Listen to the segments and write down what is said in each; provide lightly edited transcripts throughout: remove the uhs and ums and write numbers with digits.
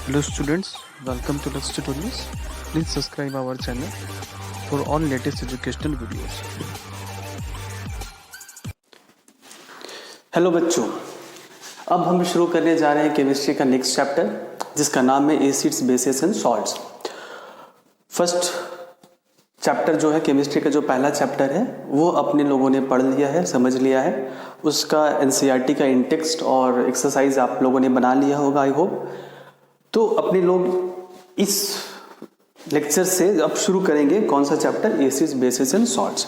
Hello students, welcome to Lex Tutorials. Please subscribe our channel for all latest educational videos. Hello बच्चों, अब हम शुरू करने जा रहे हैं केमिस्ट्री का नेक्स्ट चैप्टर जिसका नाम है acids bases and salts. First chapter जो है केमिस्ट्री का जो पहला चैप्टर है वो अपने लोगों ने पढ़ लिया है, समझ लिया है। उसका एनसीईआरटी का इंटेक्स्ट और एक्सरसाइज आप लोगों ने बना लिया होगा आई होप। तो अपने लोग इस लेक्चर से अब शुरू करेंगे कौन सा chapter, acids bases and salts.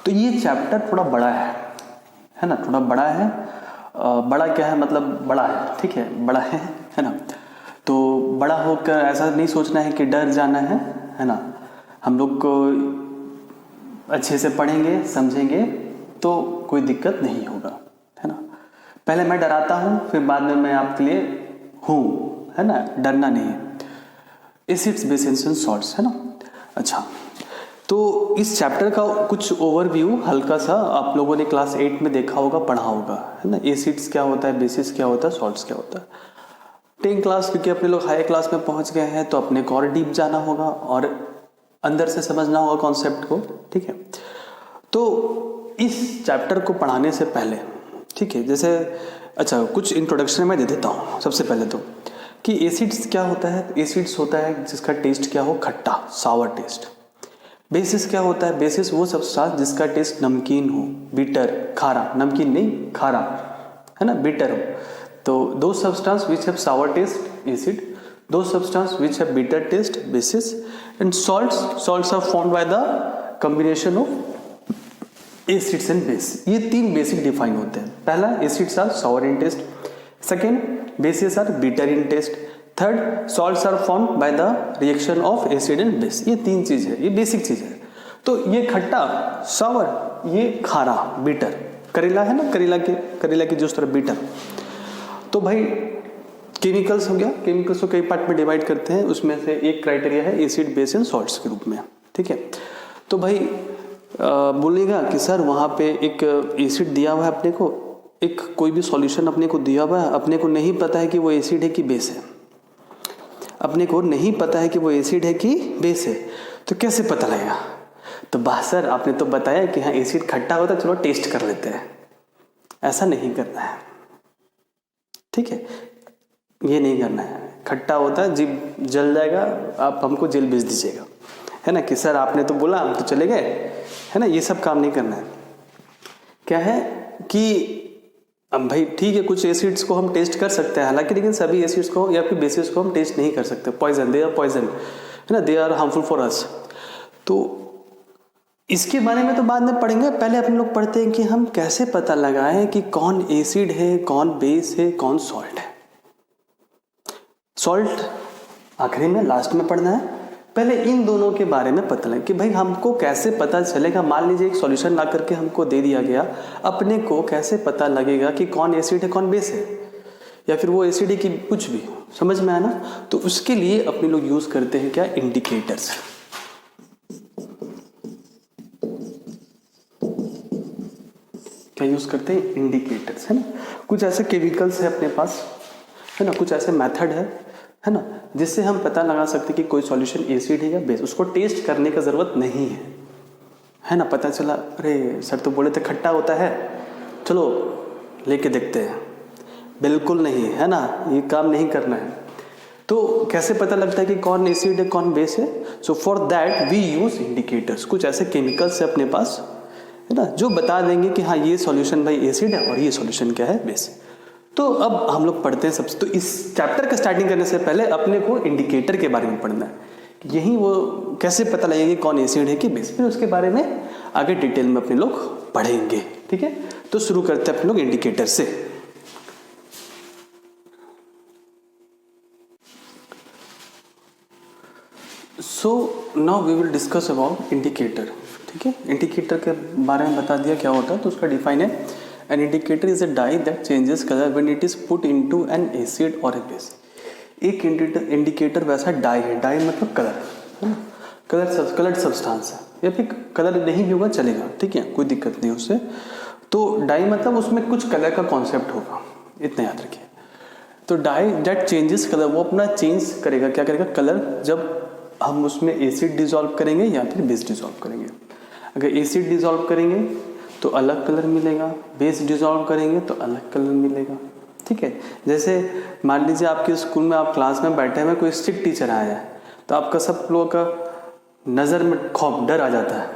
तो ये चैप्टर थोड़ा बड़ा है ना, थोड़ा बड़ा है। बड़ा क्या है मतलब बड़ा है, ठीक है, बड़ा है ना। तो बड़ा होकर ऐसा नहीं सोचना है कि डर जाना है ना। हम लोग को अच्छे से पढ़ेंगे समझेंगे तो कोई दिक्कत नहीं होगा, है ना। पहले मैं डराता हूँ फिर बाद में मैं आपके लिए हूँ, है ना, डरना नहीं है। एसिड्स बेसिस एंड सॉल्ट्स, है ना। अच्छा, तो इस चैप्टर का कुछ ओवरव्यू हल्का सा आप लोगों ने क्लास 8 में देखा होगा, पढ़ा होगा, है ना। एसिड्स क्या होता है, बेसिस क्या होता है, सॉल्ट्स क्या होता है। 10 क्लास क्योंकि अपने लोग हाई क्लास में पहुंच गए हैं तो अपने को और डीप जाना होगा और अंदर से समझना होगा कॉन्सेप्ट को, ठीक है। तो इस चैप्टर को पढ़ाने से पहले, ठीक है, जैसे अच्छा कुछ इंट्रोडक्शन में दे देता हूँ सबसे पहले तो कि एसिड्स क्या होता है। एसिड्स होता है जिसका टेस्ट क्या हो, खट्टा, सावर टेस्ट। बेसिस क्या होता है, बेसिस वो सब्सटेंस जिसका टेस्ट नमकीन हो, बिटर, खारा, नमकीन नहीं खारा, है ना, बिटर हो। तो दो substance which have sour taste acid, दो substance which have bitter taste bases, and salts are formed by the combination of acids and base. ये तीन बेसिक डिफाइन होते हैं। पहला, acids are sour in taste, second bases are bitter in taste, third salts are formed by the reaction of acid and base. ये तीन चीज है, ये बेसिक चीज है। तो ये खट्टा सावर, ये खारा बिटर, करेला है ना, करेला की जूस तरह बिटर। तो भाई केमिकल्स हो गया, केमिकल्स को कई पार्ट में डिवाइड करते हैं, उसमें से एक क्राइटेरिया है एसिड बेस एंड सॉल्ट्स के रूप में, ठीक है। तो भाई बोलेगा कि सर वहाँ पे एक एसिड दिया हुआ है अपने को, एक कोई भी सॉल्यूशन अपने को दिया हुआ है, अपने को नहीं पता है कि वो एसिड है कि बेस है, अपने को नहीं पता है कि वो एसिड है कि बेस है, तो कैसे पता लगेगा। तो बा सर आपने तो बताया कि हाँ एसिड खट्टा होता है, चलो टेस्ट कर लेते हैं। ऐसा नहीं करना है, ठीक है, ये नहीं करना है। खट्टा होता है, जीभ जल जाएगा, आप हमको जेल भेज दीजिएगा, है ना, कि सर आपने तो बोला हम तो चले गए, है ना। ये सब काम नहीं करना है। क्या है कि अब भाई ठीक है, कुछ एसिड्स को हम टेस्ट कर सकते हैं हालांकि, लेकिन सभी एसिड्स को या फिर बेसिस को हम टेस्ट नहीं कर सकते। पॉइजन, दे आर पॉइजन, है ना, they are harmful for us. तो इसके बारे में तो बाद में पढ़ेंगे। पहले अपने लोग पढ़ते हैं कि हम कैसे पता लगाएं कि कौन एसिड है, कौन बेस है, कौन सॉल्ट है। सॉल्ट आखिरी में, लास्ट में पढ़ना है। पहले इन दोनों के बारे में पता लगे कि भाई हमको कैसे पता चलेगा। मान लीजिए एक सॉल्यूशन ला करके हमको दे दिया गया, अपने को कैसे पता लगेगा कि कौन एसिड है कौन बेस है, या फिर वो एसिड है कि कुछ भी, समझ में आया ना। तो उसके लिए अपने लोग यूज करते हैं क्या, इंडिकेटर्स। क्या यूज करते हैं, इंडिकेटर्स, है ना। कुछ ऐसे केमिकल्स है अपने पास, है ना, कुछ ऐसे मेथड है ना, जिससे हम पता लगा सकते कि कोई सॉल्यूशन एसिड है या बेस। उसको टेस्ट करने की जरूरत नहीं है ना। पता चला अरे सर तो बोले थे खट्टा होता है, चलो लेके देखते हैं, बिल्कुल नहीं, है ना, ये काम नहीं करना है। तो कैसे पता लगता है कि कौन एसिड है कौन बेस है। So for that we use indicators. कुछ ऐसे केमिकल्स है अपने पास, है ना, जो बता देंगे कि हाँ ये सॉल्यूशन भाई एसिड है और ये सॉल्यूशन क्या है, बेस। तो अब हम लोग पढ़ते हैं सबसे। तो इस चैप्टर का स्टार्टिंग करने से पहले अपने को इंडिकेटर के बारे में पढ़ना है। यही वो कैसे पता लगेगा कौन एसिड है कि बेस, फिर उसके बारे में आगे डिटेल में अपने लोग पढ़ेंगे, ठीक है। तो शुरू करते हैं अपने लोग इंडिकेटर से। So now we will discuss about indicator, ठीक है। इंडिकेटर के बारे में बता दिया क्या होता है, तो उसका डिफाइन है an indicator is a dye that changes color when it is put into an acid or a base। एक इंडिकेटर वैसा डाई है, डाई मतलब कलर, है ना, कलर्ड सब्सटेंस है, या फिर कलर नहीं भी होगा चलेगा, ठीक है, कोई दिक्कत नहीं उससे। तो डाई मतलब उसमें कुछ कलर का कॉन्सेप्ट होगा, इतना याद रखिए। तो डाई दैट चेंजेस कलर, वो अपना चेंज करेगा, क्या करेगा, कलर, जब हम उसमें एसिड डिसॉल्व करेंगे या फिर बेस डिसॉल्व करेंगे। अगर एसिड डिसॉल्व करेंगे तो अलग कलर मिलेगा, बेस डिसॉल्व करेंगे तो अलग कलर मिलेगा। ठीक है, जैसे मान लीजिए आपके स्कूल में आप क्लास में बैठे हुए, कोई स्ट्रिक्ट टीचर आया है तो आपका सब लोगों का नज़र में खौफ, डर आ जाता है।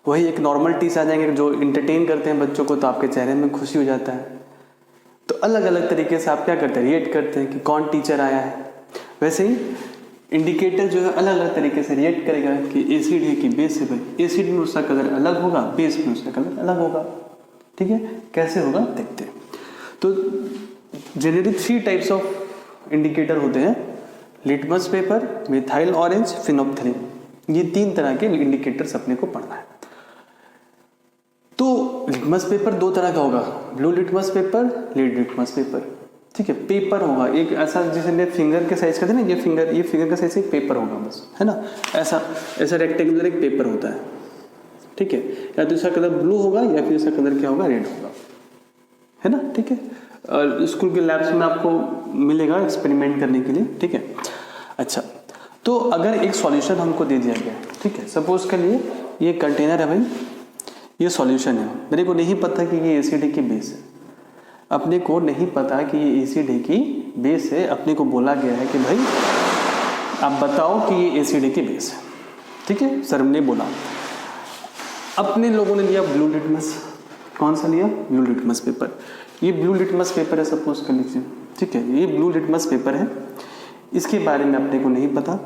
वही एक नॉर्मल टीचर आ जाएंगे जो इंटरटेन करते हैं बच्चों को, तो आपके चेहरे में खुशी हो जाता है। तो अलग अलग तरीके से आप क्या करते हैं, रिएक्ट करते हैं कि कौन टीचर आया है। वैसे ही इंडिकेटर जो है अलग अलग तरीके से रिएक्ट करेगा कि एसिड है कि बेस है। भाई एसिड में उसका कलर अलग होगा, बेस में उसका कलर अलग होगा। ठीक है, कैसे होगा देखते हैं। तो जनरली 3 टाइप्स ऑफ इंडिकेटर होते हैं, litmus paper, methyl orange, phenolphthalein. ये 3 तरह के इंडिकेटर्स अपने को पढ़ना है। तो लिटमस पेपर 2 तरह का होगा, blue litmus paper, red litmus paper. ठीक है, पेपर होगा एक ऐसा जिसे फिंगर के साइज का था ना, ये फिंगर का साइज एक पेपर होगा बस, है ना, ऐसा रेक्टेंगुलर एक पेपर होता है। ठीक है, या तो इसका कलर ब्लू होगा या फिर इसका कलर क्या होगा, रेड होगा, है ना। ठीक है, और स्कूल के लैब्स में आपको मिलेगा एक्सपेरिमेंट करने के लिए। ठीक है, अच्छा, तो अगर एक सॉल्यूशन हमको दे दिया गया, ठीक है, सपोज के लिए ये कंटेनर है भाई, ये सॉल्यूशन है, मेरे को नहीं पता कि ये एसिड है कि बेस है, अपने को नहीं पता कि ये एसिड है कि बेस है। अपने को बोला गया है कि भाई आप बताओ कि ये एसिड है कि बेस है। ठीक है, सर ने बोला, अपने लोगों ने लिया ब्लू लिटमस। कौन सा लिया, ब्लू लिटमस पेपर। ये ब्लू लिटमस पेपर है सपोज कर लीजिए। ठीक है, ये ब्लू लिटमस पेपर है, इसके बारे में अपने को नहीं पता।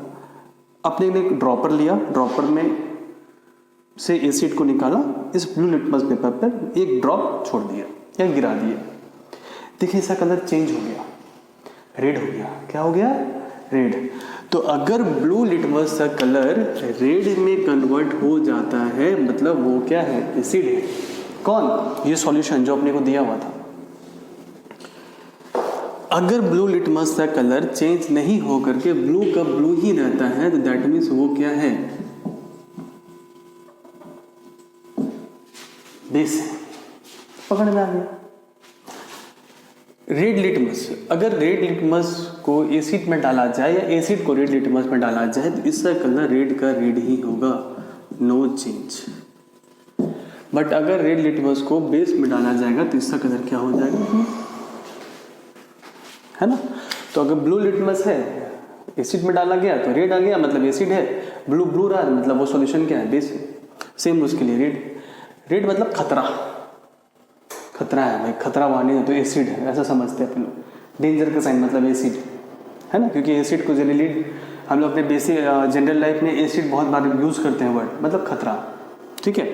अपने ने एक ड्रॉपर लिया, ड्रॉपर में से एसिड को निकाला, इस ब्लू लिटमस पेपर पर एक ड्रॉप छोड़ दिया या गिरा दिया। देखिए इसका कलर चेंज हो गया, रेड हो गया। क्या हो गया, रेड। तो अगर ब्लू लिटमस का कलर रेड में कन्वर्ट हो जाता है, मतलब वो क्या है, एसिड है। कौन, ये सॉल्यूशन जो अपने को दिया हुआ था। अगर ब्लू लिटमस का कलर चेंज नहीं हो करके ब्लू का ब्लू ही रहता है, तो दैट मीन्स वो क्या है, बेस है। पकड़ में आ गया। रेड लिटमस, अगर रेड लिटमस को एसिड में डाला जाए या एसिड को रेड लिटमस में डाला जाए तो इसका कलर रेड का रेड ही होगा, नो चेंज। बट अगर रेड लिटमस को बेस में डाला जाएगा तो इसका कलर क्या हो जाएगा, है ना। तो अगर ब्लू लिटमस है, एसिड में डाला गया तो रेड आ गया, मतलब एसिड है। ब्लू ब्लू रहा मतलब वो सॉल्यूशन क्या है, बेस है। सेम उसके लिए रेड, रेड मतलब खतरा, खतरा है भाई, खतरा वाली है तो एसिड है, ऐसा समझते हैं अपन लोग। डेंजर का साइन मतलब एसिड, है ना, क्योंकि एसिड को जनरली हम लोग अपने बेसिक जनरल लाइफ में एसिड बहुत बार यूज़ करते हैं वर्ड, मतलब खतरा। ठीक है,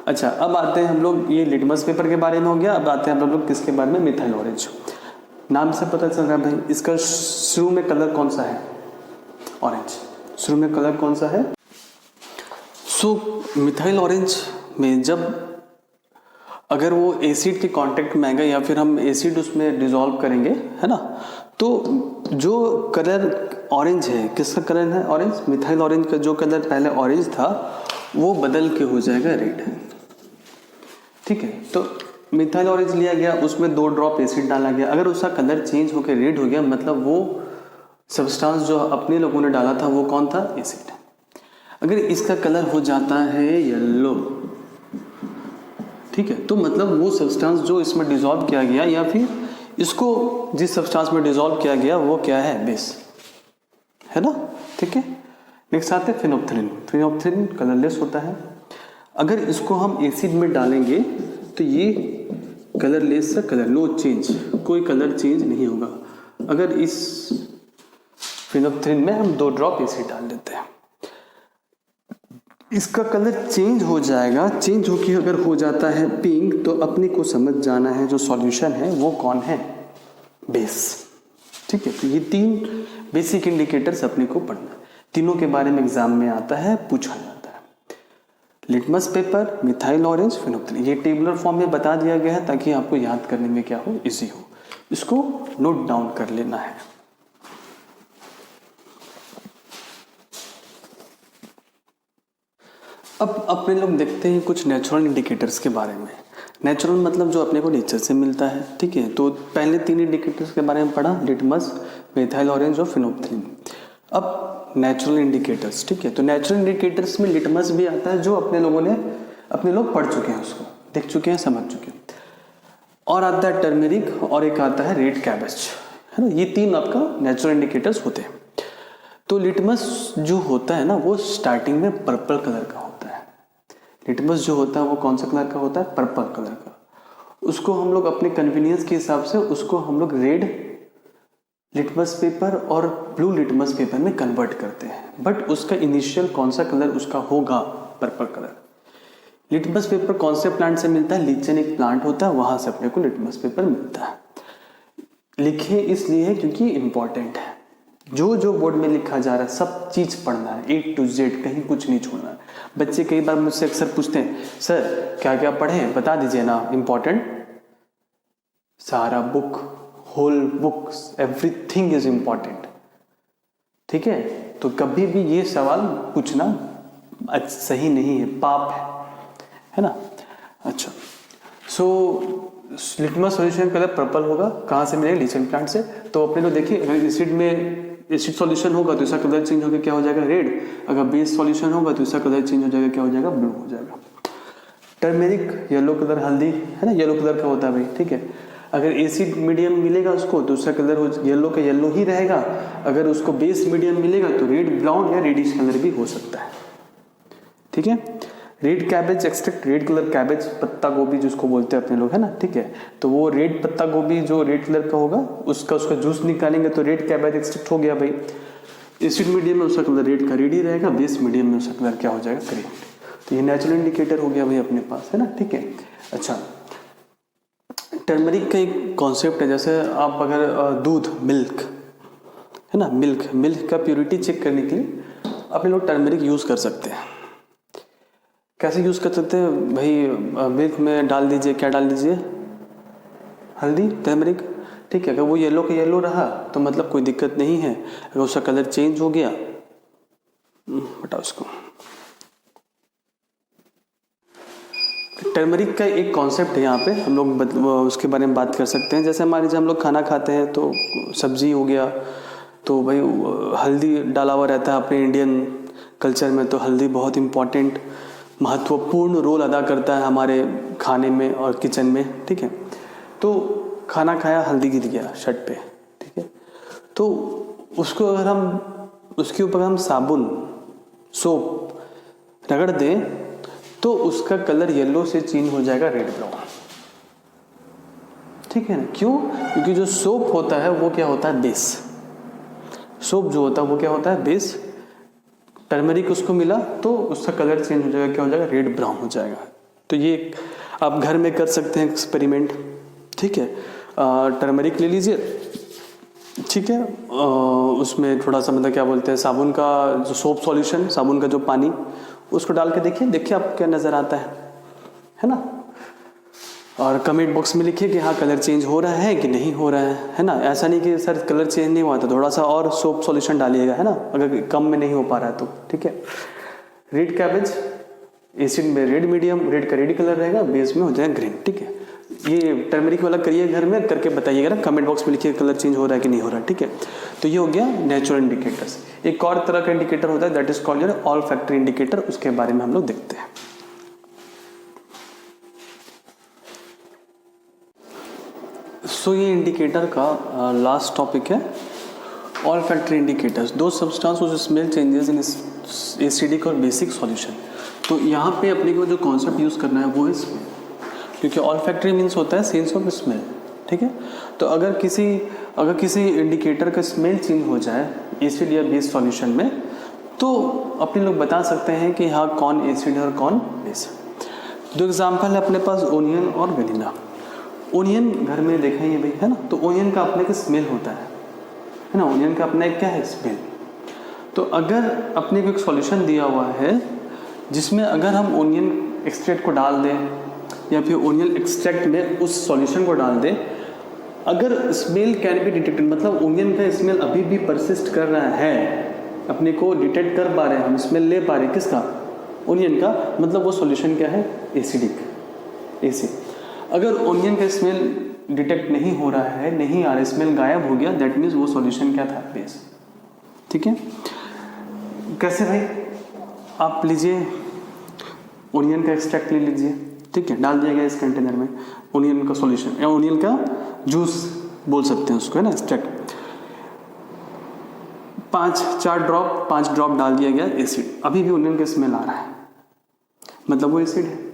अच्छा, अब आते हैं हम लोग, ये लिटमस पेपर के बारे में हो गया। अब आते हैं हम लोग किसके बारे में, मिथाइल ऑरेंज। नाम से पता चल रहा है भाई, इसका शुरू में कलर कौन सा है, ऑरेंज। शुरू में कलर कौन सा है। सो मिथाइल ऑरेंज में जब अगर वो एसिड के कांटेक्ट में आएगा या फिर हम एसिड उसमें डिसॉल्व करेंगे, है ना, तो जो कलर ऑरेंज है, किसका कलर है, ऑरेंज। मिथाइल ऑरेंज का जो कलर पहले ऑरेंज था वो बदल के हो जाएगा रेड। ठीक है, तो मिथाइल ऑरेंज लिया गया, उसमें 2 ड्रॉप एसिड डाला गया। अगर उसका कलर चेंज होकर रेड हो गया, मतलब वो सब्सटेंस जो अपने लोगों ने डाला था वो कौन था, एसिड। अगर इसका कलर हो जाता है येलो, ठीक है, तो मतलब वो सब्सटेंस जो इसमें डिसॉल्व किया गया या फिर इसको जिस सब्सटेंस में डिसॉल्व किया गया वो क्या है, बेस, है ना। ठीक है, नेक्स्ट आते हैं फिनोप्थलीन। फिनोप्थलीन कलरलेस होता है। अगर इसको हम एसिड में डालेंगे तो ये कलरलेस का कलर, नो चेंज, कोई कलर चेंज नहीं होगा। अगर इस फिनोप्थलीन में हम 2 ड्रॉप एसिड डाल देते हैं, इसका कलर चेंज हो जाएगा। चेंज होके अगर हो जाता है पिंक, तो अपने को समझ जाना है जो सॉल्यूशन है वो कौन है, बेस। ठीक है, तो ये 3 बेसिक इंडिकेटर्स अपने को पढ़ना है। तीनों के बारे में एग्जाम में आता है, पूछा जाता है। Litmus paper, methyl orange, phenolphthalein, ये टेबुलर फॉर्म में बता दिया गया है ताकि आपको याद करने में क्या हो, इजी हो। इसको नोट डाउन कर लेना है। अब अपने लोग देखते हैं कुछ नेचुरल इंडिकेटर्स के बारे में। नेचुरल मतलब जो अपने को नेचर से मिलता है, ठीक है। तो पहले 3 इंडिकेटर्स के बारे में पढ़ा, लिटमस, मेथाइल ऑरेंज और फिनोप्थलीन। अब नेचुरल इंडिकेटर्स, ठीक है। तो नेचुरल इंडिकेटर्स में लिटमस भी आता है, जो अपने लोग पढ़ चुके हैं, उसको देख चुके हैं, समझ चुके हैं। और आता है टर्मेरिक और एक आता है रेड कैबेज, है ना। ये 3 आपका नेचुरल इंडिकेटर्स होते हैं। तो लिटमस जो होता है ना, वो स्टार्टिंग में पर्पल कलर का होता है। लिटमस जो होता है वो कौन सा कलर का होता है? पर्पल कलर का। उसको हम लोग अपने कन्वीनियंस के हिसाब से उसको हम लोग रेड लिटमस पेपर और ब्लू लिटमस पेपर में कन्वर्ट करते हैं। बट उसका इनिशियल कौन सा कलर उसका होगा? Purple colour. लिटमस पेपर कौन से प्लांट से मिलता है? लीचेन एक प्लांट होता है, वहां से अपने को लिटमस पेपर मिलता है। लिखे इसलिए क्योंकि इंपॉर्टेंट है। जो बोर्ड में लिखा जा रहा है सब चीज पढ़ना है, A to Z, कहीं कुछ नहीं छोड़ना है। बच्चे कई बार मुझसे अक्सर पूछते हैं, सर क्या क्या पढ़े बता दीजिए ना। इंपॉर्टेंट सारा book, whole book, everything is important, ठीक है। तो कभी भी ये सवाल पूछना सही नहीं है, पाप है ना। अच्छा, सो लिटमस सॉल्यूशन कलर पर्पल होगा, कहाँ से मिलेगा? लीचेन प्लांट से। तो अपने लोग देखिए, अगर एसिड में एसिड सॉल्यूशन होगा तो इसका कलर चेंज होकर क्या हो जाएगा? रेड। अगर बेस सॉल्यूशन होगा तो इसका कलर चेंज हो जाएगा, क्या हो जाएगा? ब्लू हो जाएगा। टर्मेरिक येलो कलर, हल्दी है ना, येलो कलर का होता है भाई, ठीक है। अगर एसिड मीडियम मिलेगा उसको तो उसका कलर येलो का येलो ही रहेगा। अगर उसको बेस मीडियम मिलेगा तो रेड, ब्राउन या रेडिश कलर भी हो सकता है, ठीक है। Red cabbage extract, red colour cabbage, पत्ता गोभी जिसको बोलते हैं अपने लोग, है ना, ठीक है। तो वो रेड पत्ता गोभी जो रेड कलर का होगा उसका जूस निकालेंगे तो रेड कैबेज एक्सट्रैक्ट हो गया भाई। एसिड मीडियम में उसका कलर रेड का रेड ही रहेगा, बेस मीडियम में उसका कलर क्या हो जाएगा? ग्रीन। तो ये नेचुरल इंडिकेटर हो गया भाई अपने पास, है ना, ठीक है। अच्छा, टर्मरिक का एक कॉन्सेप्ट है, जैसे आप अगर दूध, मिल्क है ना, मिल्क का प्योरिटी चेक करने के लिए अपने लोग टर्मरिक यूज कर सकते हैं। कैसे यूज कर सकते हैं भाई? मिल्क में डाल दीजिए, क्या डाल दीजिए? हल्दी, टर्मरिक, ठीक है। अगर वो येलो का येलो रहा तो मतलब कोई दिक्कत नहीं है। अगर उसका कलर चेंज हो गया, हटाओ उसको। टर्मरिक का एक कॉन्सेप्ट है, यहाँ पे हम लोग उसके बारे में बात कर सकते हैं। जैसे हमारे जब हम लोग खाना खाते हैं तो सब्जी हो गया तो भाई हल्दी डाला हुआ रहता है। अपने इंडियन कल्चर में तो हल्दी बहुत इम्पॉर्टेंट, महत्वपूर्ण रोल अदा करता है हमारे खाने में और किचन में, ठीक है। तो खाना खाया, हल्दी गिर गया शर्ट पे, ठीक है। तो उसको अगर हम उसके ऊपर हम साबुन, सोप रगड़ दें तो उसका कलर येलो से चेंज हो जाएगा रेड ब्राउन, ठीक है ना। क्यों? क्योंकि जो सोप होता है वो क्या होता है? बेस। सोप जो होता है वो क्या होता है? बेस। टर्मरिक उसको मिला तो उसका कलर चेंज हो जाएगा, क्या हो जाएगा? रेड ब्राउन हो जाएगा। तो ये आप घर में कर सकते हैं एक्सपेरिमेंट, ठीक है। टर्मरिक ले लीजिए, ठीक है। उसमें थोड़ा सा मतलब क्या बोलते हैं, साबुन का जो सोप सॉल्यूशन, साबुन का जो पानी, उसको डाल के देखिए आपको क्या नज़र आता है ना। और कमेंट बॉक्स में लिखिए कि हाँ कलर चेंज हो रहा है कि नहीं हो रहा है ना। ऐसा नहीं कि सर कलर चेंज नहीं हुआ तो थोड़ा सा और सोप सॉल्यूशन डालिएगा, है ना, अगर कम में नहीं हो पा रहा है तो, ठीक है। रेड कैबेज, एसिड में रेड मीडियम, रेड का रेड कलर रहेगा, बेस में हो जाएगा ग्रीन, ठीक है। ये टर्मरिक वाला करिए घर में, करके बताइएगा ना, कमेंट बॉक्स में लिखिए कलर चेंज हो रहा है कि नहीं हो रहा है, ठीक है। तो ये हो गया नेचुरल इंडिकेटर्स। एक और तरह का इंडिकेटर होता है that is called all factor indicator, उसके बारे में हम लोग देखते हैं। सो ये इंडिकेटर का लास्ट टॉपिक है ऑल फैक्टर इंडिकेटर्स, दो substance which smell changes in acidic और बेसिक सॉल्यूशन। तो यहाँ पे अपने को जो कॉन्सेप्ट यूज़ करना है वो है स्मेल, क्योंकि ऑल फैक्टरी मीन्स होता है सेंस ऑफ स्मेल, ठीक है। तो अगर किसी इंडिकेटर का स्मेल चेंज हो जाए एसिड या बेस सॉल्यूशन में, तो अपने लोग बता सकते हैं कि हाँ कौन एसिड है और कौन बेस है। दो एग्जाम्पल है अपने पास, ओनियन और वेनिला। ओनियन घर में देखा ही है भाई, है ना। तो ओनियन का अपने का स्मेल होता है ना, ओनियन का अपना एक क्या है? स्मेल। तो अगर अपने को एक सॉल्यूशन दिया हुआ है जिसमें अगर हम ओनियन एक्सट्रैक्ट को डाल दें या फिर ओनियन एक्सट्रैक्ट में उस सॉल्यूशन को डाल दें, अगर स्मेल कैन बी डिटेक्टेड, मतलब ओनियन का स्मेल अभी भी परसिस्ट कर रहा है, अपने को डिटेक्ट कर पा रहे हैं, हम स्मेल ले पा रहे हैं, किसका? ओनियन का, मतलब वो सॉल्यूशन क्या है? Acidic, acid. अगर ओनियन का स्मेल डिटेक्ट नहीं हो रहा है, नहीं आ रहा, स्मेल गायब हो गया, दैट मीन्स वो सॉल्यूशन क्या था, बेस। ठीक है, कैसे भाई? आप लीजिए ओनियन का एक्सट्रैक्ट ले लीजिए, ठीक है, डाल दिया गया इस कंटेनर में ओनियन का सॉल्यूशन या ओनियन का जूस बोल सकते हैं उसको, है ना, एक्सट्रैक्ट। 5 ड्रॉप डाल दिया गया एसिड, अभी भी ओनियन का स्मेल आ रहा है, मतलब वो एसिड है।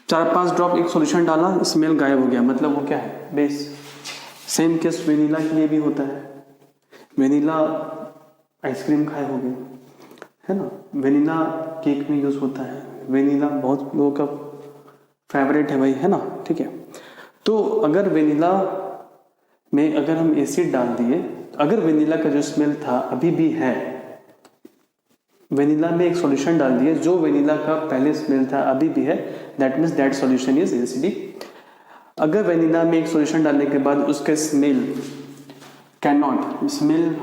4-5 ड्रॉप एक सॉल्यूशन डाला, स्मेल गायब हो गया, मतलब वो क्या है, बेस। सेम केस वेनिला के लिए भी होता है। वेनिला आइसक्रीम खाए होंगे, है ना, वेनिला केक में यूज होता है, वेनिला बहुत लोगों का फेवरेट है भाई, है ना, ठीक है। तो अगर वेनिला में अगर हम एसिड डाल दिए, अगर वेनिला का जो स्मेल था अभी भी है, वेनिला में एक सॉल्यूशन डाल दिए, जो वेनिला का पहले स्मेल था अभी भी है, that means that solution is acidic. अगर वेनिला में एक सॉल्यूशन डालने के बाद उसका स्मेल स्मेल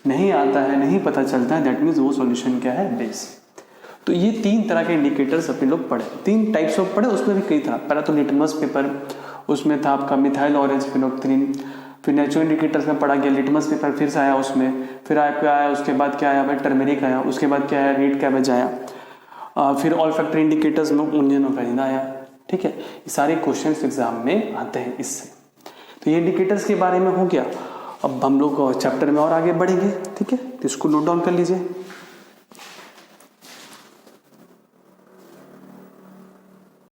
नहीं आता है, नहीं पता चलता है, दैट मीन्स वो सॉल्यूशन क्या है, बेस। तो ये 3 तरह के इंडिकेटर्स अपने लोग पढ़े, 3 टाइप्स ऑफ पढ़े, उसमें भी कई था। पहला तो लिटमस पेपर, उसमें था आपका मिथाइल ऑरेंज फिनोक्थिलीन, फिर नेचुरल इंडिकेटर्स में पढ़ा गया लिटमस पेपर, फिर से आया उसमें, फिर आपका आया, उसके बाद क्या आया भाई, टर्मेरिक आया, उसके बाद क्या आया, रेड कैबेज आया, फिर ऑल्फैक्टरी इंडिकेटर्स में ओनियन और वेनिला आया। ठीक है, ये सारे क्वेश्चंस एग्जाम में आते हैं इससे। तो ये इंडिकेटर्स के बारे में हो गया। अब हम लोग चैप्टर में और आगे बढ़ेंगे, ठीक है, तो इसको नोट डाउन कर लीजिए।